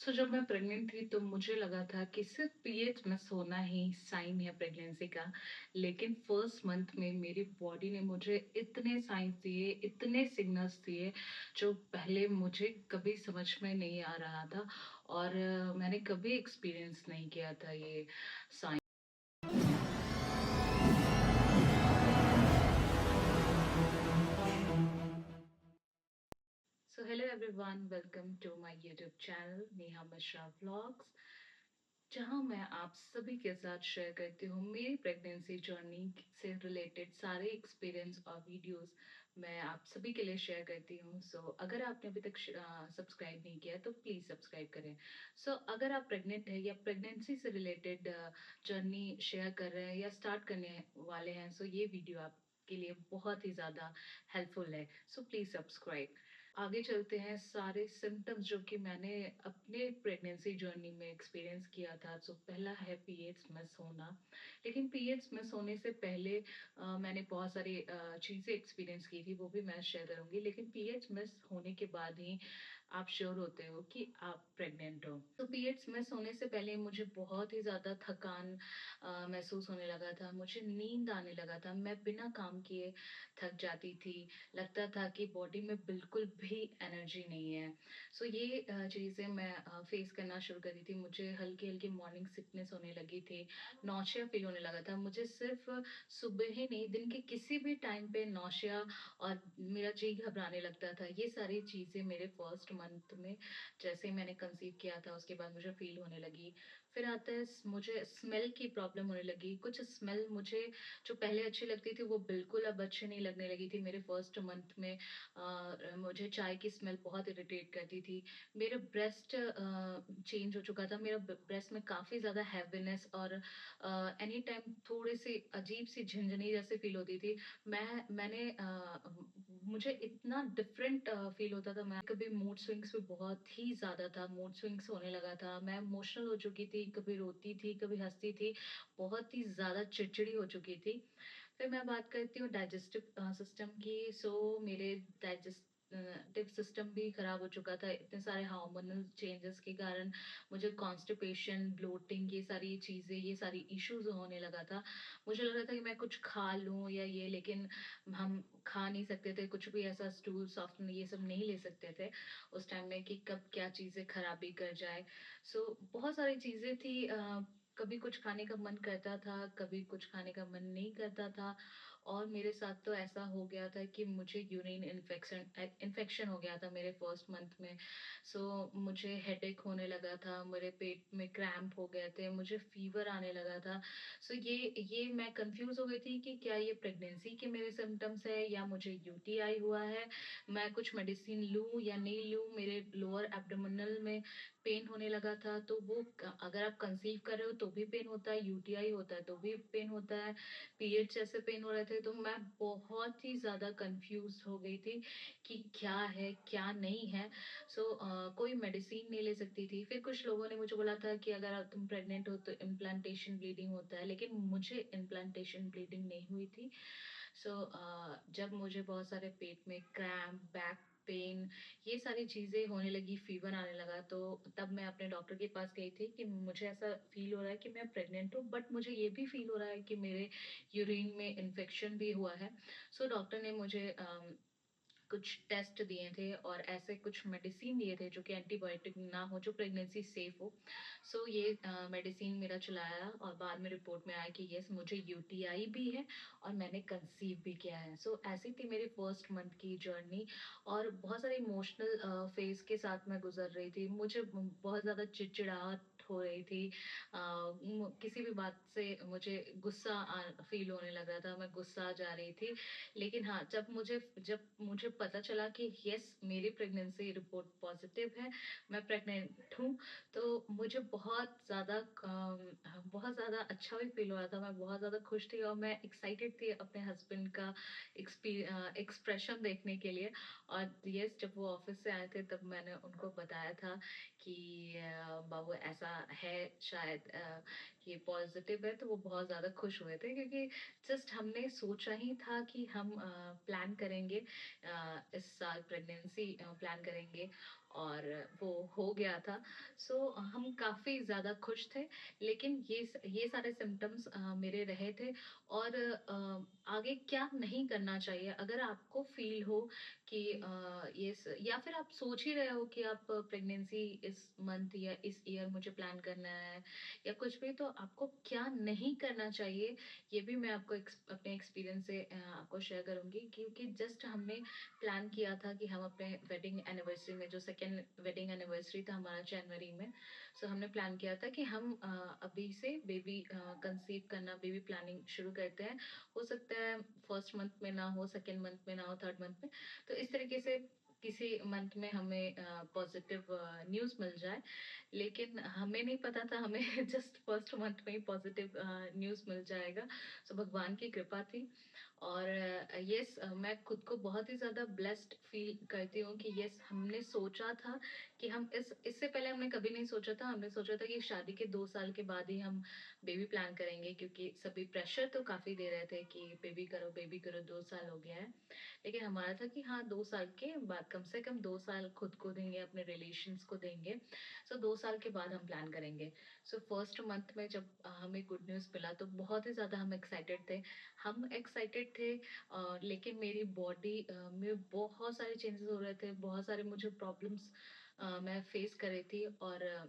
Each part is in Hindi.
जब मैं प्रेग्नेंट थी तो मुझे लगा था कि सिर्फ पीरियड्स मिस होना ही साइन है प्रेगनेंसी का। लेकिन फर्स्ट मंथ में मेरी बॉडी ने मुझे इतने साइंस दिए, इतने सिग्नल्स दिए जो पहले मुझे कभी समझ में नहीं आ रहा था। और मैंने कभी एक्सपीरियंस नहीं किया था ये sign. So hello everyone, welcome to my YouTube channel Neha Mishra vlogs, जहाँ मैं आप सभी के साथ शेयर करती हूँ मेरी प्रेगनेंसी जर्नी से रिलेटेड सारे एक्सपीरियंस और वीडियोस मैं आप सभी के लिए शेयर करती हूँ। अगर आपने अभी तक सब्सक्राइब नहीं किया तो प्लीज़ सब्सक्राइब करें। अगर आप प्रेग्नेंट हैं या प्रेगनेंसी से रिलेटेड जर्नी शेयर कर रहे हैं या स्टार्ट करने वाले हैं, ये वीडियो आपके लिए बहुत ही ज़्यादा हेल्पफुल है। Please subscribe. आगे चलते हैं। सारे सिम्टम्स जो कि मैंने अपने प्रेगनेंसी जर्नी में एक्सपीरियंस किया था। पहला है पीरियड्स मिस होना। लेकिन पीरियड्स मिस होने से पहले मैंने बहुत सारी चीज़ें एक्सपीरियंस की थी, वो भी मैं शेयर करूंगी। लेकिन पीरियड्स मिस होने के बाद ही आप श्योर होते हो कि आप प्रेग्नेंट हो। पीरियड्स मिस होने से पहले मुझे बहुत ही ज़्यादा थकान महसूस होने लगा था, मुझे नींद आने लगा था, मैं बिना काम किए थक जाती थी, लगता था कि बॉडी में बिल्कुल भी एनर्जी नहीं है। ये चीज़ें मैं फेस करना शुरू करी थी। मुझे हल्की हल्की मॉर्निंग सिकनेस होने लगी थी, नौशिया फील होने लगा था। मुझे सिर्फ सुबह ही नहीं, दिन के किसी भी टाइम पे नौशिया और मेरा जी घबराने लगता था। ये सारी चीज़ें मेरे फर्स्ट मंथ में, जैसे ही मैंने कंसीव किया था उसके बाद मुझे फील होने लगी। फिर आता है मुझे स्मेल की प्रॉब्लम होने लगी। कुछ स्मेल मुझे जो पहले अच्छी लगती थी वो बिल्कुल अब अच्छी नहीं लगने लगी थी। मेरे फर्स्ट मंथ में मुझे चाय की स्मेल बहुत इरिटेट करती थी। मेरा ब्रेस्ट चेंज हो चुका था। मेरा ब्रेस्ट में काफ़ी ज़्यादा हैवीनेस और एनी टाइम थोड़ी सी अजीब सी झिंझनी जैसे फील होती थी। मैंने मुझे इतना डिफरेंट फील होता था। मैं कभी मूड स्विंग्स भी बहुत ही ज़्यादा था, मूड स्विंग्स होने लगा था। मैं इमोशनल हो चुकी थी, कभी रोती थी, कभी हँसती थी, बहुत ही ज़्यादा चिड़चिड़ी हो चुकी थी। फिर मैं बात करती हूँ डाइजेस्टिव सिस्टम की। मेरे डाइजेस्टिव सिस्टम भी खराब हो चुका था। इतने सारे हार्मोनल चेंजेस के कारण मुझे कॉन्स्टिपेशन, ब्लोटिंग, ये सारी चीज़ें, ये सारी इश्यूज होने लगा था। मुझे लग रहा था कि मैं कुछ खा लूँ या ये, लेकिन हम खा नहीं सकते थे कुछ भी। ऐसा स्टूल सॉफ्टनर ये सब नहीं ले सकते थे उस टाइम में कि कब क्या चीज़ें खराबी कर जाए। बहुत सारी चीज़ें थी। कभी कुछ खाने का मन करता था, कभी कुछ खाने का मन नहीं करता था। और मेरे साथ तो ऐसा हो गया था कि मुझे यूरिन इन्फेक्शन इन्फेक्शन हो गया था मेरे फर्स्ट मंथ में। मुझे हेडेक होने लगा था, मेरे पेट में क्रैम्प हो गए थे, मुझे फीवर आने लगा था। ये मैं कंफ्यूज हो गई थी कि क्या ये प्रेगनेंसी के मेरे सिम्टम्स है या मुझे यूटीआई हुआ है। मैं कुछ मेडिसिन लूँ या नहीं लूँ। मेरे लोअर एब्डोमिनल में पेन होने लगा था। अगर आप कंसीव कर रहे हो तो भी पेन होता है, यूटीआई होता है तो भी पेन होता है, पीरियड जैसे पेन हो रहे थे। तो मैं बहुत ही ज़्यादा कंफ्यूज हो गई थी कि क्या है क्या नहीं है। कोई मेडिसिन नहीं ले सकती थी। फिर कुछ लोगों ने मुझे बोला था कि अगर तुम प्रेग्नेंट हो तो इम्प्लांटेशन ब्लीडिंग होता है, लेकिन मुझे इम्प्लांटेशन ब्लीडिंग नहीं हुई थी। जब मुझे बहुत सारे पेट में क्रैम्प, बैक पेन, ये सारी चीज़ें होने लगी, फीवर आने लगा, तो तब मैं अपने डॉक्टर के पास गई थी कि मुझे ऐसा फील हो रहा है कि मैं प्रेग्नेंट हूँ, बट मुझे ये भी फील हो रहा है कि मेरे यूरिन में इन्फेक्शन भी हुआ है। डॉक्टर ने मुझे कुछ टेस्ट दिए थे और ऐसे कुछ मेडिसिन दिए थे जो कि एंटीबायोटिक ना हो, जो प्रेगनेंसी सेफ हो। ये मेडिसिन मेरा चलाया और बाद में रिपोर्ट में आया कि यस, मुझे यूटीआई भी है और मैंने कंसीव भी किया है। ऐसी थी मेरी फर्स्ट मंथ की जर्नी। और बहुत सारे इमोशनल फेज के साथ मैं गुजर रही थी। मुझे बहुत ज़्यादा चिड़चिड़ाहट हो रही थी। किसी भी बात से मुझे गुस्सा फील होने लग रहा था, मैं गुस्सा जा रही थी। लेकिन हाँ, जब मुझे पता चला कि यस, मेरी प्रेगनेंसी रिपोर्ट पॉजिटिव है, मैं प्रेग्नेंट हूँ, तो मुझे बहुत ज़्यादा अच्छा भी फील हो रहा था। मैं बहुत ज़्यादा खुश थी और मैं एक्साइटेड थी अपने हस्बैंड का एक्सप्रेशन देखने के लिए। और यस, जब वो ऑफिस से आए थे तब मैंने उनको बताया था कि बाबू ऐसा है, शायद ये पॉजिटिव है। तो वो बहुत ज़्यादा खुश हुए थे, क्योंकि जस्ट हमने सोचा ही था कि हम प्लान करेंगे, इस साल प्रेगनेंसी प्लान करेंगे। और वो हो गया था। सो हम काफ़ी ज़्यादा खुश थे, लेकिन ये सारे सिम्टम्स मेरे रहे थे। और आगे क्या नहीं करना चाहिए अगर आपको फ़ील हो कि या फिर आप सोच ही रहे हो कि आप प्रेगनेंसी इस मंथ या इस ईयर मुझे प्लान करना है या कुछ भी, तो आपको क्या नहीं करना चाहिए, ये भी मैं आपको अपने एक्सपीरियंस से आपको शेयर करूँगी। क्योंकि जस्ट हमने प्लान किया था कि हम अपने वेडिंग एनिवर्सरी में, जो सेकेंड वेडिंग एनिवर्सरी था हमारा जनवरी में, सो हमने प्लान किया था कि हम अभी से बेबी कंसीव करना, बेबी प्लानिंग शुरू करते हैं। हो सकता है फर्स्ट मंथ में ना हो, सेकेंड मंथ में ना हो, थर्ड मंथ में, तो इस तरीके से किसी मंथ में हमें पॉजिटिव न्यूज़ मिल जाए। लेकिन हमें नहीं पता था, हमें जस्ट फर्स्ट मंथ में ही पॉजिटिव न्यूज़ मिल जाएगा। सो भगवान की कृपा थी। और यस, मैं खुद को बहुत ही ज़्यादा ब्लेस्ड फील करती हूँ कि यस, हमने सोचा था कि हम इससे पहले हमने कभी नहीं सोचा था। हमने सोचा था कि शादी के 2 साल के बाद ही हम बेबी प्लान करेंगे, क्योंकि सभी प्रेशर तो काफ़ी दे रहे थे कि बेबी करो, 2 साल हो गया है। लेकिन हमारा था कि हाँ, 2 साल के बाद, कम से कम 2 साल खुद को देंगे, अपने रिलेशंस को देंगे। सो 2 साल के बाद हम प्लान करेंगे। सो फर्स्ट मंथ में जब हमें गुड न्यूज़ मिला तो बहुत ही ज़्यादा हम एक्साइटेड थे। हम एक्साइटेड थे, लेकिन मेरी बॉडी में बहुत सारे चेंजेस हो रहे थे, बहुत सारे मुझे प्रॉब्लम्स मैं फेस कर रही थी। और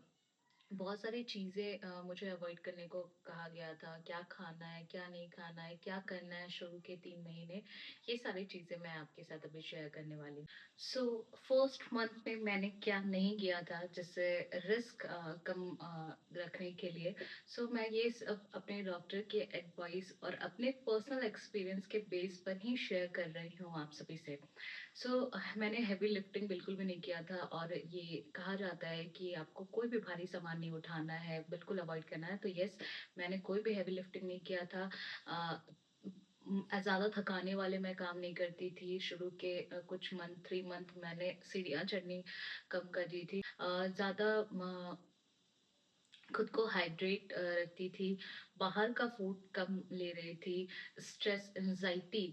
बहुत सारी चीज़ें मुझे अवॉइड करने को कहा गया था, क्या खाना है, क्या नहीं खाना है, क्या करना है शुरू के 3 महीने, ये सारी चीज़ें मैं आपके साथ अभी शेयर करने वाली हूँ। सो फर्स्ट मंथ में मैंने क्या नहीं किया था जिससे रिस्क कम रखने के लिए। सो मैं ये सब अपने डॉक्टर के एडवाइस और अपने पर्सनल एक्सपीरियंस के बेस पर ही शेयर कर रही हूँ आप सभी से। सो मैंने हेवी लिफ्टिंग बिल्कुल भी नहीं किया था, और ये कहा जाता है कि आपको कोई भी भारी सामान नहीं उठाना है, बिल्कुल अवॉइड करना है। तो यस, मैंने कोई भी हेवी लिफ्टिंग नहीं किया था। ज़्यादा थकाने वाले मैं काम नहीं करती थी। शुरू के कुछ मंथ, 3 मंथ मैंने सीढ़ियाँ चढ़नी कम कर दी थी। ज़्यादा खुद को हाइड्रेट रखती थी, बाहर का फूड कम ले रही थी, स्ट्रेस एंजाइटी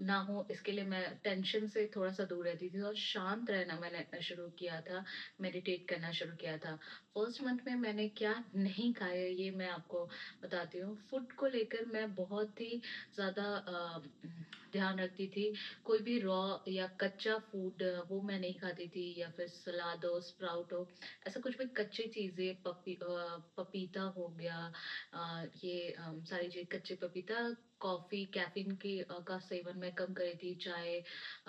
ना हो इसके लिए मैं टेंशन से थोड़ा सा दूर रहती थी, और शांत रहना मैंने शुरू किया था, मेडिटेट करना शुरू किया था। फर्स्ट मंथ में मैंने क्या नहीं खाया ये मैं आपको बताती हूँ। फूड को लेकर मैं बहुत ही ज़्यादा ध्यान रखती थी। कोई भी रॉ या कच्चा फूड वो मैं नहीं खाती थी, या फिर सलाद हो, स्प्राउट हो, ऐसा कुछ भी कच्ची चीज़ें, पपीता हो गया, ये सारी चीज़, कच्चे पपीता, कॉफ़ी, कैफ़ीन की का सेवन मैं कम कर रही थी, चाय,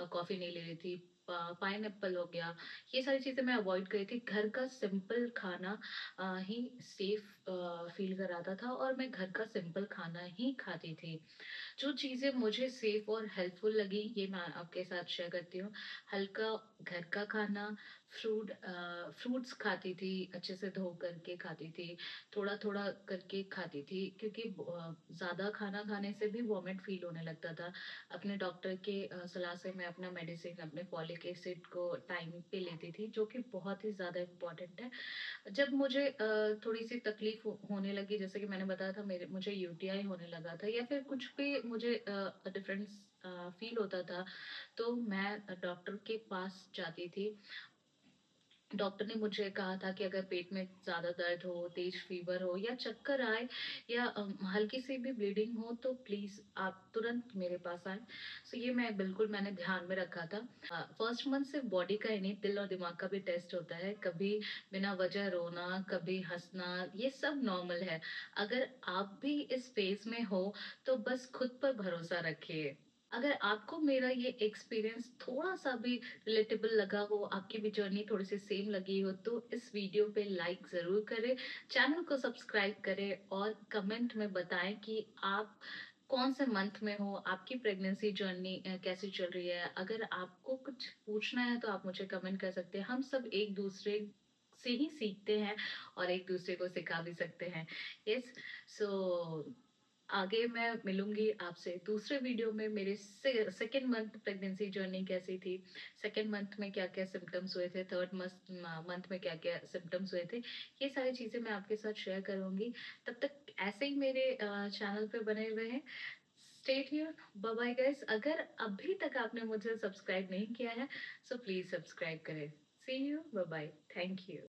कॉफ़ी नहीं ले रही थी, पाइनएप्पल हो गया, ये सारी चीज़ें मैं अवॉइड करी थी। घर का सिंपल खाना ही सेफ फील कराता था, और मैं घर का सिंपल खाना ही खाती थी। जो चीज़ें मुझे सेफ और हेल्पफुल लगी ये मैं आपके साथ शेयर करती हूँ। हल्का घर का खाना, फ्रूट्स खाती थी, अच्छे से धो करके खाती थी, थोड़ा-थोड़ा करके खाती थी, क्योंकि ज़्यादा खाना खाने से भी वॉमिट फ़ील होने लगता था। अपने डॉक्टर के सलाह से मैं अपना मेडिसिन, अपने फॉलिक एसिड को टाइम पे लेती थी, जो कि बहुत ही ज़्यादा इम्पोर्टेंट है। जब मुझे थोड़ी-सी तकलीफ होने लगी, जैसे कि मैंने बताया था, मुझे यूटीआई होने लगा था, या फिर कुछ भी मुझे डिफरेंस फ़ील होता था, तो मैं डॉक्टर के पास जाती थी। डॉक्टर ने मुझे कहा था कि अगर पेट में ज़्यादा दर्द हो, तेज फीवर हो, या चक्कर आए, या हल्की सी भी ब्लीडिंग हो, तो प्लीज़ आप तुरंत मेरे पास आएँ। सो ये मैंने ध्यान में रखा था। फर्स्ट मंथ सिर्फ बॉडी का ही नहीं, दिल और दिमाग का भी टेस्ट होता है। कभी बिना वजह रोना, कभी हँसना, ये सब नॉर्मल है। अगर आप भी इस फेज़ में हो, तो बस खुद पर भरोसा रखिए। अगर आपको मेरा ये एक्सपीरियंस थोड़ा-सा भी रिलेटेबल लगा हो, आपकी भी जर्नी थोड़ी-सी सेम लगी हो, तो इस वीडियो पे लाइक ज़रूर करें, चैनल को सब्सक्राइब करें, और कमेंट में बताएँ कि आप कौन से मंथ में हो, आपकी प्रेगनेंसी जर्नी कैसी चल रही है। अगर आपको कुछ पूछना है तो आप मुझे कमेंट कर सकते हैं। हम सब एक-दूसरे से ही सीखते हैं, और एक-दूसरे को सिखा भी सकते हैं। यस, सो आगे मैं मिलूँगी आपसे दूसरे वीडियो में। मेरे सेकंड मंथ प्रेगनेंसी जर्नी कैसी थी, सेकंड मंथ में क्या-क्या सिम्पटम्स हुए थे, थर्ड मंथ में क्या-क्या सिम्पटम्स हुए थे, ये सारी चीज़ें मैं आपके साथ शेयर करूँगी। तब तक ऐसे ही मेरे चैनल पे बने हुए हैं। Stay tuned, bye bye guys. अगर अभी तक आपने मुझे सब्सक्राइब नहीं किया है, सो प्लीज़ सब्सक्राइब करें। See you. Bye bye. Thank you.